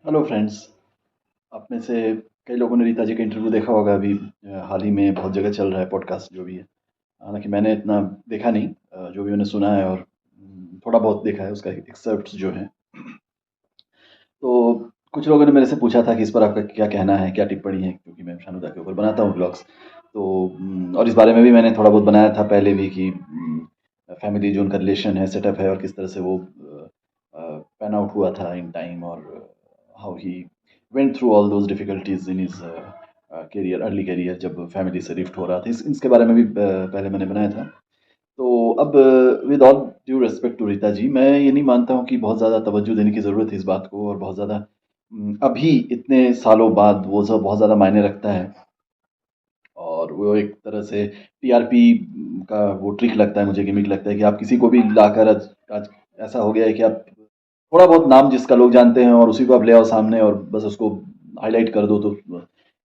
Hello friends. आप में से कई लोगों ने रीता जी का इंटरव्यू देखा होगा अभी। हाल ही में बहुत जगह चल रहा है पॉडकास्ट जो भी है। हालांकि मैंने इतना देखा नहीं, जो भी मैंने सुना है और थोड़ा बहुत देखा है उसका एक्सर्प्ट जो है। तो कुछ लोगों ने मेरे से पूछा था कि इस पर आपका क्या कहना है, क्या टिप्पणी है, क्योंकि मैं शानुदा के ऊपर बनाता हूँ ब्लॉग्स। तो और इस बारे में भी मैंने थोड़ा बहुत बनाया था पहले भी कि फैमिली जो उनका रिलेशन है, सेटअप है और किस तरह से वो पैन आउट हुआ था इन टाइम, और how he went through all those difficulties in his career, early career, जब फैमिली से रिफ्ट हो रहा था। इसके बारे में भी पहले मैंने बनाया था। तो अब with all due respect to Rita ji, मैं ये नहीं मानता हूँ कि बहुत ज़्यादा तवज्जो देने की ज़रूरत है इस बात को, और बहुत ज़्यादा अभी इतने सालों बाद वो सब बहुत ज़्यादा मायने रखता है। और वो एक तरह से टीआरपी का वो ट्रिक लगता है मुझे, गिमिक लगता है कि आप किसी को भी लाकर आज आज ऐसा हो गया है कि आप थोड़ा बहुत नाम जिसका लोग जानते हैं और उसी को आप ले आओ सामने और बस उसको हाईलाइट कर दो, तो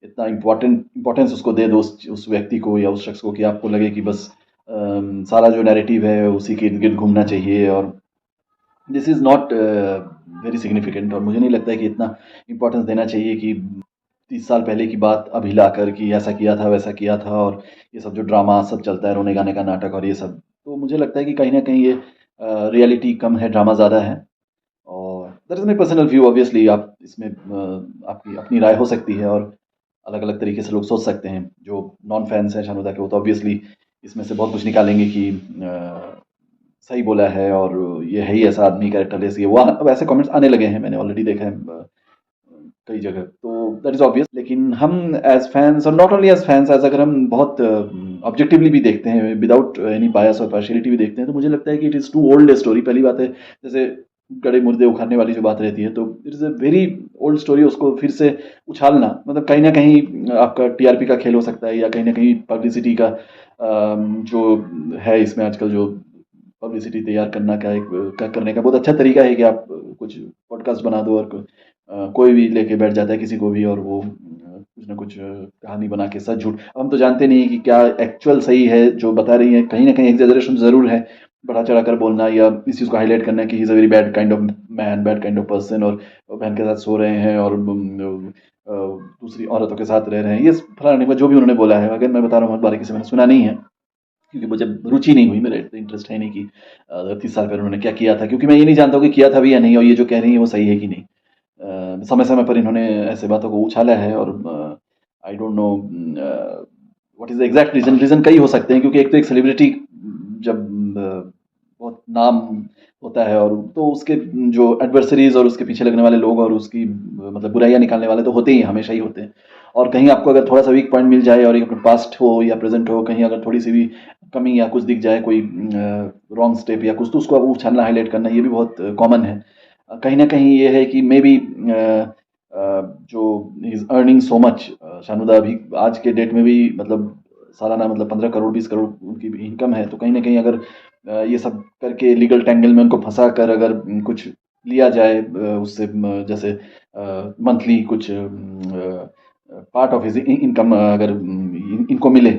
इतना इम्पोर्टेंस उसको दे दो उस व्यक्ति को या उस शख्स को कि आपको लगे कि बस सारा जो नैरेटिव है उसी के इर्द गिर्द घूमना चाहिए। और this is not very significant, और मुझे नहीं लगता है कि इतना इम्पोर्टेंस देना चाहिए कि 30 साल पहले की बात अभी लाकर कि ऐसा किया था वैसा किया था, और ये सब जो ड्रामा सब चलता है, रोने गाने का नाटक और ये सब, तो मुझे लगता है कि कहीं ना कहीं ये रियलिटी कम है, ड्रामा ज़्यादा है। और that is my personal view. Obviously आप इसमें आपकी अपनी राय हो सकती है और अलग अलग तरीके से लोग सोच सकते हैं। जो नॉन फैंस हैं शानुदा के वो तो ऑब्वियसली इसमें से बहुत कुछ निकालेंगे कि सही बोला है और ये है ही ऐसा आदमी, कैरेक्टरलेस, ये वो अब ऐसे कमेंट्स आने लगे हैं, मैंने ऑलरेडी देखा है कई जगह। तो दैट इज ऑब्वियस, लेकिन हम एज फैंस, और not only as fans, as अगर हम बहुत ऑब्जेक्टिवली भी देखते हैं, विदाउट एनी बायस और पार्शियलिटी भी देखते हैं, तो मुझे लगता है कि it is too old story. पहली बात है, जैसे गड़े मुर्दे उखाड़ने वाली जो बात रहती है, तो it is a very old story. उसको फिर से उछालना मतलब कहीं ना कहीं आपका टीआरपी का खेल हो सकता है, या कहीं ना कहीं पब्लिसिटी का जो है इसमें आजकल, जो पब्लिसिटी तैयार करना का एक करने का बहुत अच्छा तरीका है कि आप कुछ पॉडकास्ट बना दो और कोई भी लेके बैठ जाता है किसी को भी, और वो कुछ ना कुछ कहानी बना के सच झूठ, अब हम तो जानते नहीं है कि क्या एक्चुअल सही है जो बता रही है। कहीं ना कहीं एग्जेजरेशन ज़रूर है, बढ़ा चढ़ा कर बोलना या इस चीज़ को हाईलाइट करना कि he is a very bad kind of man, bad kind of person, और बहन के साथ सो रहे हैं और दूसरी औरतों के साथ रह रहे हैं, ये फलाना ढिमका जो भी उन्होंने बोला है। अगर मैं बता रहा हूँ, बहुत बारीकी से मैंने सुना नहीं है, क्योंकि मुझे रुचि नहीं हुई, मेरा इतना इंटरेस्ट है नहीं कि 30 साल पहले उन्होंने क्या किया था, क्योंकि मैं ये नहीं जानता हूँ कि किया था भी या नहीं, और ये जो कह रही है वो सही है कि नहीं। समय समय पर इन्होंने ऐसे बातों को उछाला है, और I don't know what is the exact reason. Reason कई हो सकते हैं, क्योंकि एक तो एक सेलिब्रिटी जब बहुत नाम होता है, और तो उसके जो एडवर्सरीज और उसके पीछे लगने वाले लोग और उसकी मतलब बुराइयां निकालने वाले तो होते ही हैं, हमेशा ही होते हैं। और कहीं आपको अगर थोड़ा सा वीक पॉइंट मिल जाए, और एक पास्ट हो या प्रेजेंट हो, कहीं अगर थोड़ी सी भी कमी या कुछ दिख जाए, कोई रॉन्ग स्टेप या कुछ, तो उसको अब उछालना, हाईलाइट करना, ये भी बहुत कॉमन है। कहीं न कहीं ये है कि मे बी जो he is earning so much, Shanuda अभी आज के डेट में भी मतलब सालाना मतलब 15 करोड़ 20 करोड़ उनकी इनकम है। तो कहीं न कहीं अगर ये सब करके लीगल टैंगल में उनको फँसा कर अगर कुछ लिया जाए उससे जैसे मंथली कुछ पार्ट ऑफ हिज़ इनकम अगर इनको मिले,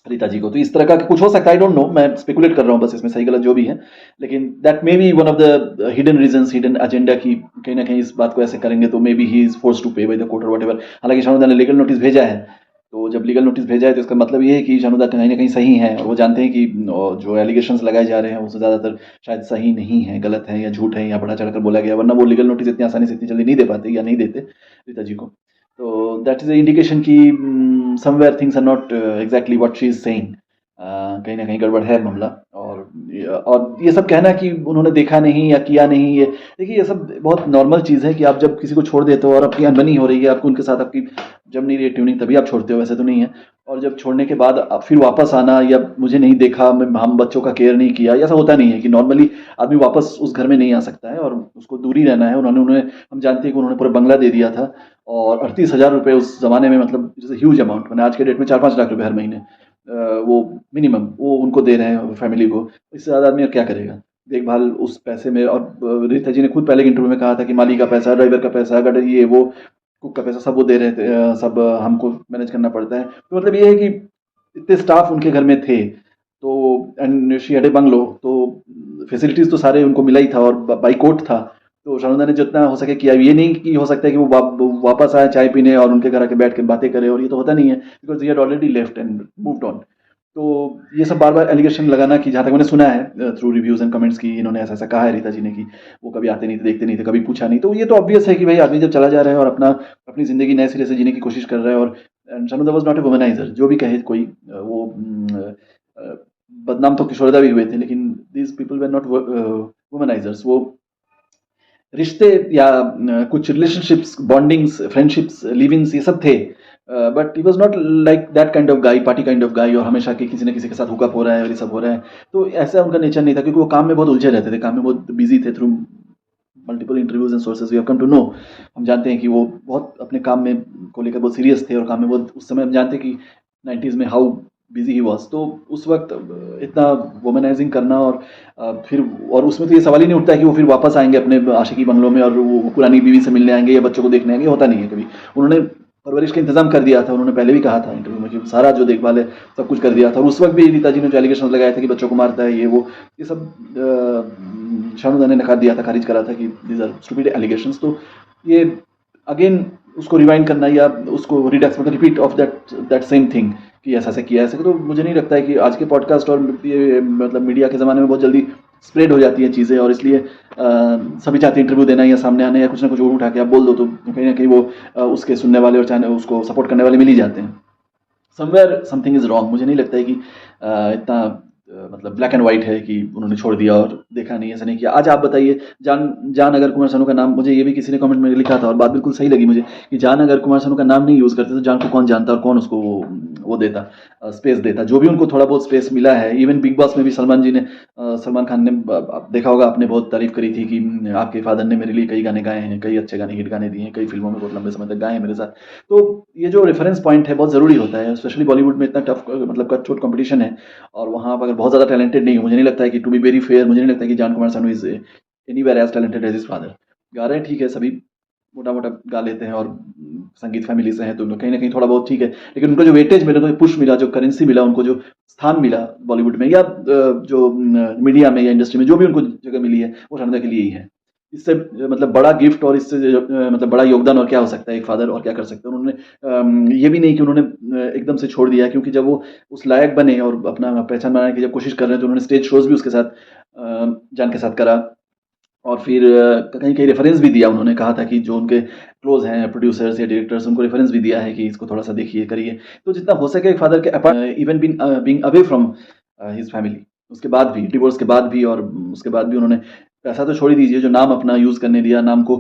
रीता जी को, तो इस तरह का कुछ हो सकता है। आई डोंट नो, मैं स्पेकुलेट कर रहा हूँ बस, इसमें सही गलत जो भी है। लेकिन that may be one of the hidden reasons, hidden agenda, की कहीं ना कहीं इस बात को ऐसे करेंगे तो maybe he is force to pay by the court और वट। हालांकि शानुदा ने लीगल नोटिस भेजा है, तो जब लीगल नोटिस भेजा है तो इसका मतलब ये है कि शानुदा कहीं ना कहीं सही है, और वो जानते हैं कि जो एलिगेशंस लगाए जा रहे हैं वो ज़्यादातर शायद सही नहीं है, गलत है या झूठ है या बढ़ा चढ़कर बोला गया, वरना वो लीगल नोटिस इतनी आसानी से इतनी जल्दी नहीं दे पाते या नहीं देते रीता जी को। तो दैट इज इंडिकेशन कि somewhere things are not exactly what she is saying. कहीं न कहीं गड़बड़ है मामला। और ये सब कहना कि उन्होंने देखा नहीं या किया नहीं, ये देखिए ये सब बहुत नॉर्मल चीज़ है कि आप जब किसी को छोड़ देते हो और आपकी अनबनी हो रही है, आपको उनके साथ आपकी जम नहीं रही है ट्यूनिंग, तभी आप छोड़ते हो, वैसे तो नहीं है। और जब छोड़ने के बाद फिर वापस आना, या मुझे नहीं देखा, हम बच्चों का केयर नहीं किया, ऐसा होता नहीं है कि नॉर्मली आदमी वापस उस घर में नहीं आ सकता है, और उसको दूरी रहना है। उन्होंने उन्हें हम जानते हैं कि उन्होंने पूरा बंगला दे दिया था, और 38,000 रुपये उस ज़माने में मतलब इट्स ह्यूज अमाउंट, मैंने आज के डेट में 4-5 लाख रुपए हर महीने वो मिनिमम वो उनको दे रहे हैं फैमिली को। इससे ज़्यादा आदमी और क्या करेगा देखभाल उस पैसे में। और रीता जी ने खुद पहले के इंटरव्यू में कहा था कि माली का पैसा, ड्राइवर का पैसा, गटर, ये वो, कुक का पैसा, सब वो दे रहे थे, सब हमको मैनेज करना पड़ता है। तो मतलब ये है कि इतने स्टाफ उनके घर में थे, तो and she had a bungalow, तो फैसिलिटीज़ तो सारे उनको मिला ही था, और बाई कोर्ट था। तो शानुदा ने जितना हो सके किया। ये नहीं कि हो सकता है कि वो वापस आए चाय पीने और उनके घर आके बैठ के बातें करें, और ये तो होता नहीं है, because he had already left and moved on. तो ये सब बार-बार एलिगेशन लगाना, कि जहाँ तक मैंने सुना है थ्रू रिव्यूज़ एंड कमेंट्स, कि इन्होंने ऐसा-ऐसा कहा है रीता जी ने, कि वो कभी आते नहीं थे, देखते नहीं थे, कभी पूछा नहीं। तो ये तो ऑब्वियस है कि भाई आदमी जब चला जा रहा है और अपनी ज़िंदगी नए सिरे से जीने की कोशिश कर रहा है, और and Shanuda was not a womaniser, जो भी कहे कोई, अ, बदनाम तो किशोरदा भी हुए थे, लेकिन दीज़ पीपल वर नॉट वुमनाइज़र्स। वो रिश्ते या कुछ रिलेशनशिप्स, बॉन्डिंग्स, फ्रेंडशिप्स, लिव इन्स, ये सब थे। But he was not like that kind of guy, party kind of guy, और हमेशा कि किसी न किसी के साथ हुकअप हो रहा है और ये सब हो रहा है। तो ऐसा उनका नेचर नहीं था, क्योंकि वो काम में बहुत उलझे रहते थे, काम में बहुत बिज़ी थे। Through multiple interviews and sources we have come to know, हम जानते हैं कि वो बहुत अपने काम में को लेकर बहुत सीरियस थे, और काम में बहुत, उस समय हम जानते हैं कि 90s में हाउ बिज़ी ही वाज़। तो उस वक़्त इतना वुमनाइज़िंग करना, और फिर, और उसमें तो ये सवाल ही नहीं उठता है कि वो फिर वापस आएँगे अपने आशिकी बंगलों में, और वो पुरानी बीवी से मिलने आएँगे या बच्चों को देखने आएँगे, होता नहीं है कभी। उन्होंने परवरिश का इंतज़ाम कर दिया था, उन्होंने पहले भी कहा था इंटरव्यू में, कि सारा जो देखभाल है सब कुछ कर दिया था। और उस वक़्त भी रीता जी ने जो एलिगेशंस लगाए थे कि बच्चों को मारता है, ये वो, ये सब शानुदा ने नकार दिया था, खारिज करा था कि दीज़ आर स्टूपिड एलिगेशंस। तो ये अगेन उसको रिवाइंड करना, या उसको रिडक्स, मतलब repeat of that same thing, कि ऐसा-ऐसा किया, ऐसा, तो मुझे नहीं लगता है कि आज के पॉडकास्ट और ये मतलब मीडिया के ज़माने में बहुत जल्दी स्प्रेड हो जाती हैं चीज़ें, और इसलिए सभी चाहते हैं इंटरव्यू देना या सामने आना, या कुछ ना कुछ उठा के आप बोल दो, तो कहीं न कहीं वो उसके सुनने वाले और चाहने उसको सपोर्ट करने वाले मिल ही जाते हैं। Somewhere something is wrong. मुझे नहीं लगता है कि इतना मतलब ब्लैक एंड व्हाइट है कि उन्होंने छोड़ दिया और देखा नहीं, ऐसा नहीं किया। आज आप बताइए, जान अगर कुमार सानू का नाम, मुझे ये भी किसी ने कमेंट में लिखा था और बात बिल्कुल सही लगी मुझे, कि जान अगर कुमार सानू का नाम नहीं यूज़ करते तो जान को कौन जानता और कौन उसको वो देता, स्पेस देता। जो भी उनको थोड़ा बहुत स्पेस मिला है, इवन बिग बॉस में भी सलमान खान ने, देखा होगा आपने, बहुत तारीफ करी थी कि आपके फादर ने मेरे लिए कई गाने गाए हैं, कई अच्छे गाने, हिट गाने दिए हैं, कई फिल्मों में बहुत लंबे समय तक गाए हैं मेरे साथ। तो ये जो रेफरेंस पॉइंट है बहुत ज़रूरी होता है, स्पेशली बॉलीवुड में इतना टफ, मतलब कट-थ्रोट कॉम्पिटिशन है, और वहाँ आप अगर बहुत ज़्यादा टैलेंटेड नहीं हो, मुझे नहीं लगता है कि, टू बी वेरी फेयर, मुझे नहीं लगता है कि जान Kumar Sanu is anywhere as talented as his father. गा रहे हैं ठीक है, सभी मोटा-मोटा गा लेते हैं, और संगीत फैमिली से हैं, तो कहीं न कहीं थोड़ा बहुत ठीक है। लेकिन उनको जो वेटेज मिला, उनको पुश मिला, जो करेंसी मिला, उनको जो स्थान मिला बॉलीवुड में, या जो मीडिया में या इंडस्ट्री में जो भी उनको जगह मिली है, वो शानदा के लिए ही है। इससे मतलब बड़ा गिफ्ट, और इससे मतलब बड़ा योगदान और क्या हो सकता है एक फादर, और क्या कर सकते हैं उन्होंने। ये भी नहीं कि उन्होंने एकदम से छोड़ दिया, क्योंकि जब वो उस लायक बने और अपना पहचान बनाने की जब कोशिश कर रहे हैं, तो उन्होंने स्टेज शोज़ भी उसके साथ, जान के साथ करा। और फिर कहीं-कहीं रेफरेंस भी दिया, उन्होंने कहा था कि जो उनके क्लोज़ हैं प्रोड्यूसर्स या डायरेक्टर्स, उनको रेफरेंस भी दिया है कि इसको थोड़ा-सा देखिए, करिए। तो जितना हो सके एक फादर के even being away from his family, उसके बाद भी, डिवोर्स के बाद भी, और उसके बाद भी उन्होंने पैसा तो छोड़ ही दीजिए, जो नाम अपना यूज़ करने दिया, नाम को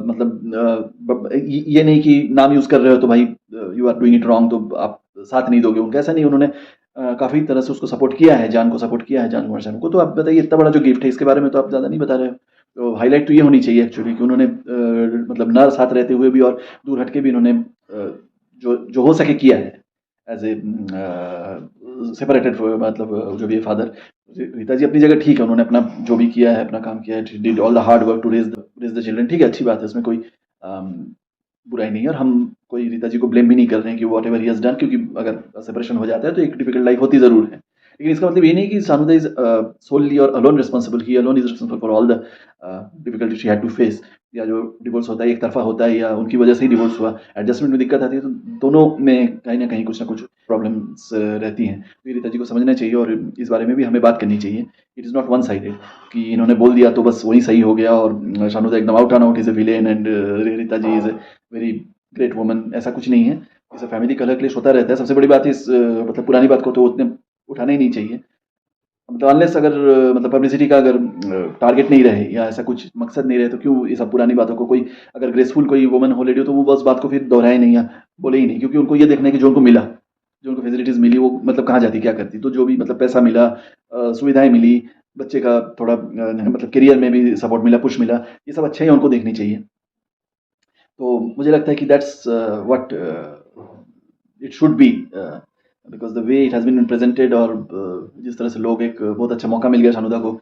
मतलब ये नहीं कि नाम यूज़ कर रहे हो तो भाई you are doing it wrong, तो आप साथ नहीं दोगे उनका, ऐसा नहीं। उन्होंने काफ़ी तरह से उसको सपोर्ट किया है, जान को सपोर्ट किया है, जान कुमार सानू को। तो आप बताइए, इतना बड़ा जो गिफ्ट है, इसके बारे में तो आप ज़्यादा नहीं बता रहे हो। तो हाइलाइट तो ये होनी चाहिए एक्चुअली, कि उन्होंने मतलब ना साथ रहते हुए भी और दूर हट के भी इन्होंने जो जो हो सके किया है, एज़ ए सेपरेटेड, मतलब जो भी है फादर। रीता जी अपनी जगह ठीक है, उन्होंने अपना जो भी किया है, अपना काम किया है, she did all the hard work to raise the children, ठीक है, अच्छी बात है, उसमें कोई अम, बुराई नहीं है, और हम कोई रीता जी को ब्लेम भी नहीं कर रहे हैं कि व्हाटएवर ही हैज़ डन, क्योंकि अगर सेपरेशन हो जाता है तो एक डिफिकल्ट लाइफ होती ज़रूर है। लेकिन इसका मतलब ये नहीं कि सानुदा इज़ सोलली और alone responsible, he alone is responsible for all the difficulty she had to face, या जो डिवोर्स होता है एक तरफ़ा होता है, या उनकी वजह से ही डिवोर्स हुआ, एडजस्टमेंट में दिक्कत आती है, तो दोनों में कहीं न कहीं कुछ न कुछ प्रॉब्लम्स रहती हैं। तो ये रीता जी को समझना चाहिए, और इस बारे में भी हमें बात करनी चाहिए। It is not one sided, कि इन्होंने बोल दिया तो बस वही सही हो गया, और शानुदा एकदम out and out is a villain, and Rita ji is a very great woman, ऐसा कुछ नहीं है। इस फैमिली कलह क्लेश होता रहता है। सबसे बड़ी बात है, इस मतलब पुरानी बात को तो उतने उठाना ही नहीं चाहिए। मतलब अनलेस अगर मतलब पब्लिसिटी का अगर टारगेट नहीं रहे, या ऐसा कुछ मकसद नहीं रहे, तो क्यों ये सब पुरानी बातों को, कोई अगर ग्रेसफुल कोई वुमन हो, लेडी हो, तो वो बस बात को फिर दोहराए नहीं, या बोले ही नहीं, क्योंकि उनको ये देखना है कि जो उनको मिला, जो उनको फैसिलिटीज़ मिली, वो मतलब कहाँ जाती, क्या करती। तो जो भी मतलब पैसा मिला, सुविधाएँ मिली, बच्चे का थोड़ा मतलब करियर में भी सपोर्ट मिला, पुश मिला, ये सब अच्छाइयाँ उनको देखनी चाहिए। तो मुझे लगता है कि that's what it should be, because the way it has been presented, और जिस तरह से लोग, एक बहुत अच्छा मौका मिल गया शानुदा को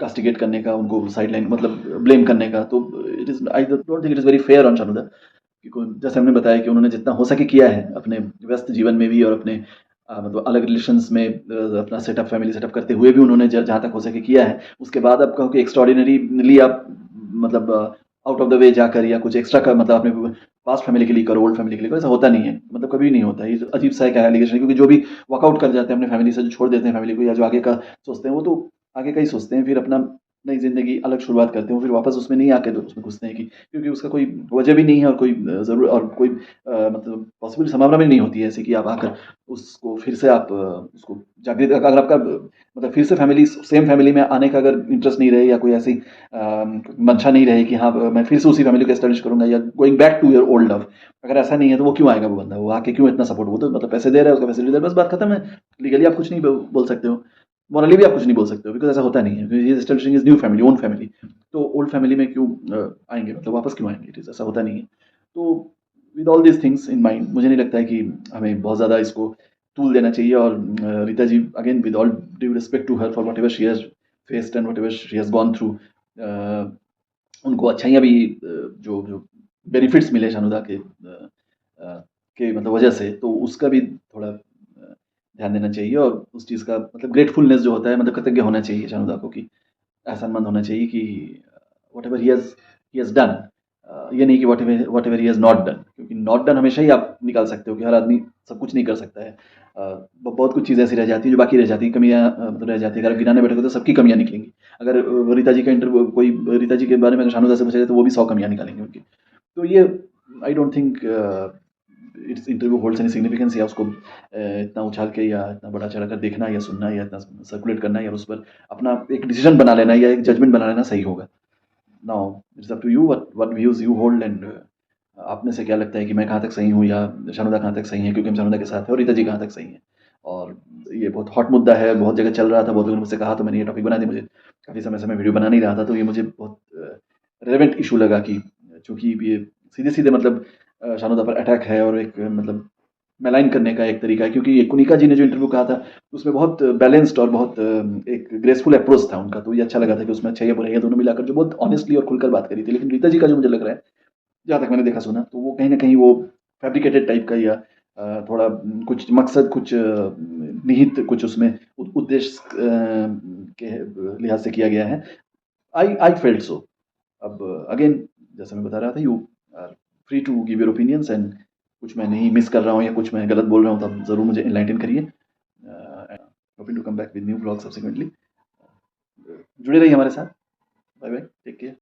कास्टिगेट करने का, उनको साइडलाइन मतलब ब्लेम करने का, तो it is, I don't think it is very fair on Shanuda. क्योंकि जैसे हमने बताया कि उन्होंने जितना हो सके किया है, अपने व्यस्त जीवन में भी, और अपने मतलब अलग रिलेशंस में अपना फैमिली सेटअप करते हुए भी उन्होंने जहाँ तक हो सके किया है। उसके बाद आप कहो कि एक्स्ट्राऑर्डिनरीली आप मतलब आउट ऑफ द वे जाकर या कुछ एक्स्ट्रा का मतलब अपने पास्ट फैमिली के लिए करो, ओल्ड फैमिली के लिए करो, ऐसा होता नहीं है, मतलब कभी नहीं होता है। ये अजीब सा एक एलिगेशन है, क्योंकि जो भी वॉकआउट कर जाते हैं अपने फैमिली से, जो छोड़ देते हैं फैमिली को या जो आगे का सोचते हैं, वो तो आगे का ही सोचते हैं, फिर अपना नई ज़िंदगी अलग शुरुआत करते हैं, फिर वापस उसमें नहीं आके तो उसमें घुसते हैं कि क्योंकि उसका कोई वजह भी नहीं है और कोई ज़रूर और कोई मतलब पॉसिबल संभावना भी नहीं होती है ऐसे कि आप आकर उसको फिर से आप उसको जागृत अगर आपका मतलब फिर से फैमिली सेम फैमिली में आने का अगर इंटरेस्ट नहीं रहे या कोई ऐसी मंशा नहीं रहे कि हाँ मैं फिर से उसी फैमिली को एस्टेब्लिश करूंगा या going back to your old love, अगर ऐसा नहीं है तो वो क्यों आएगा वो बंदा, वो आके क्यों इतना सपोर्ट, वो तो मतलब पैसे दे रहा है, उसका फैसिलिटी दे रहा है, बस बात खत्म है। लीगली आप कुछ नहीं बोल सकते हो, मॉरली भी आप कुछ नहीं बोल सकते हो, बिकॉज ऐसा होता नहीं है, क्योंकि establishing is new family, own family. तो ओल्ड फैमिली में क्यों आएंगे, मतलब वापस क्यों आएंगे, इट इज ऐसा होता नहीं है। तो with all this things in mind मुझे नहीं लगता है कि हमें बहुत ज़्यादा इसको टूल देना चाहिए। और Rita ji, again with all due respect to her for whatever she has faced and whatever she has gone through, उनको अच्छाइयाँ भी जो जो बेनिफिट्स मिले शानुदा के मतलब वजह से, तो उसका भी थोड़ा ध्यान देना चाहिए। और उस चीज़ का मतलब ग्रेटफुलनेस जो होता है, मतलब कृतज्ञ होना चाहिए शानुदा को, कि एहसानमंद होना चाहिए कि what ever he has done, ये नहीं कि what ever he has not done, क्योंकि नॉट डन हमेशा ही आप निकाल सकते हो कि हर आदमी सब कुछ नहीं कर सकता है। बहुत कुछ चीज़ें ऐसी रह जाती हैं जो बाकी रह जाती हैं, कमियाँ मतलब रह जाती हैं, अगर आप गिनाने बैठोगे तो सबकी कमियाँ निकलेंगी। अगर रीता जी का इंटरव्यू कोई रीता जी के बारे में अगर शानुदा से पूछा जाए तो वो भी 100 कमियाँ निकालेंगे उनकी। तो ये I don't think it's interview holds any significance, या उसको इतना उछाल के या इतना बढ़ा चढ़ा कर देखना या सुनना या इतना सर्कुलेट करना या उस पर अपना एक डिसीजन बना लेना या एक जजमेंट बना लेना सही होगा। Now it's up to you what views you hold, and आप में से क्या लगता है कि मैं कहाँ तक सही हूँ या शानुदा कहाँ तक सही है, क्योंकि हम शानुदा के साथ हैं, और रीता जी कहाँ तक सही है। और ये बहुत हॉट मुद्दा है, बहुत जगह चल रहा था, बहुत लोगों ने मुझसे कहा, तो मैंने ये टॉपिक बना दिया। मुझे काफ़ी समय से मैं वीडियो बना नहीं रहा था, तो ये मुझे बहुत रेलेवेंट इशू लगा कि चूँकि ये सीधे-सीधे मतलब शानुदा पर अटैक है और एक मतलब मैलाइन करने का एक तरीका है, क्योंकि ये कुनिका जी ने जो इंटरव्यू कहा था, उसमें बहुत बैलेंस्ड और बहुत एक ग्रेसफुल अप्रोच था उनका, तो ये अच्छा लगा था कि उसमें अच्छाइयाँ बुराइयाँ दोनों मिलाकर जो बहुत ऑनेस्टली और खुलकर बात करी थी। लेकिन रीता जी का जो मुझे लग रहा है, जहाँ तक मैंने देखा सुना, तो वो कहीं न कहीं वो फैब्रिकेटेड टाइप का या थोड़ा कुछ मकसद, कुछ निहित कुछ उसमें उद्देश्य के लिहाज से किया गया है। I felt so. अब अगेन जैसे मैं बता रहा था, you are free to give your opinions, and कुछ मैं नहीं मिस कर रहा हूँ या कुछ मैं गलत बोल रहा हूँ तो आप ज़रूर मुझे एनलाइटन करिए। Hoping to come back with new blog subsequently. जुड़े रहिए हमारे साथ। Bye bye, take care.